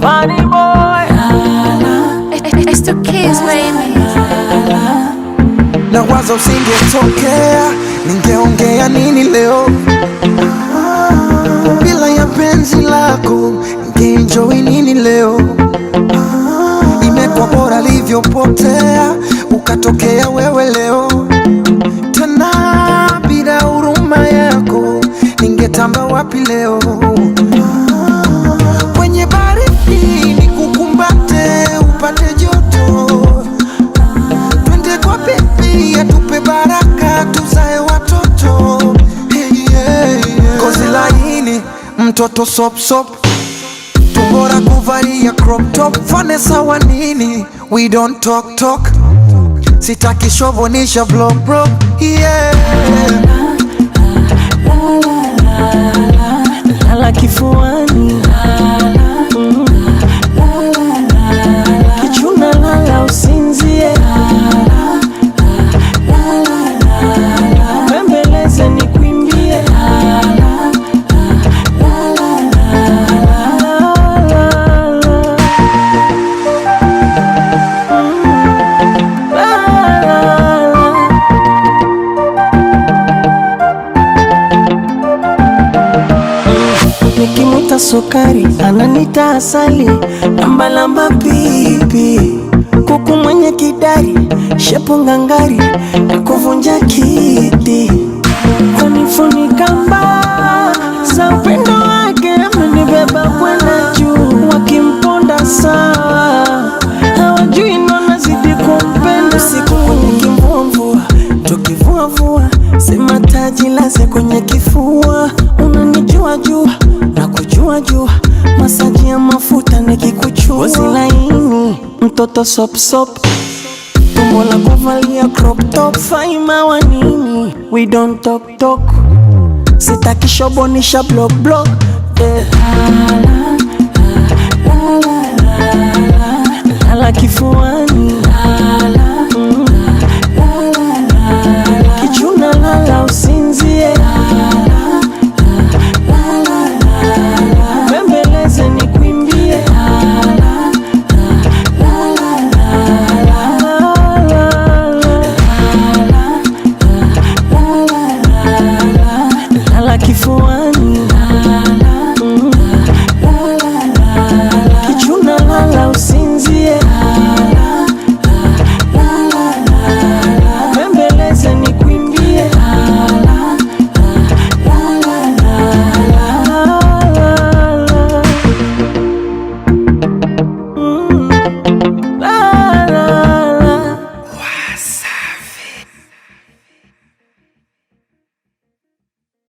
Funny boy. It's the kids, baby. Na wazo usingetokea, ningeongea nini leo? Bila ya penzi lako, ningeenjoy nini leo? Imekuwa bora livyopotea, ukatokea wewe leo. Tena bila huruma yako, ningetamba wapi leo? Kwenye baridi nikukumbate, upate joto. Twende kwa bibi atupe baraka, tuzae watoto. Ngozi laini, mtoto sop sop, tumbora kuvalia crop top. Vanessa wa nini, we don't talk talk. Sitaki shovonisha vlog bro, yeah. Lala kifuani, kichuna lala usinzie, bembeleze nikuimbie. Nikimwita sukari, ananita asali. Lamba lamba bibi, kuku mwenye kidari, shepu ngangari, na kuvunja kiti. Kunifunika mbaa za upendo wake, amenibeba kwenda juu. Wakimponda sawa, hawajui nona zidi kumpenda. Siku kwenye kimvua, tukivua vua, sema taji laze kwenye kifua. Unanijua jua na kujua jua, masaji ya mafuta nikikuchua. Ngozi laini, mtoto sop sop, tumbo la kuvalia crop top. Faima wa nini, we don't talk talk. Sitaki shobonisha block block, yeah. Lala kifuani, kichuna lala usinzie, bembeleze nikuimbie. Lala kifuani.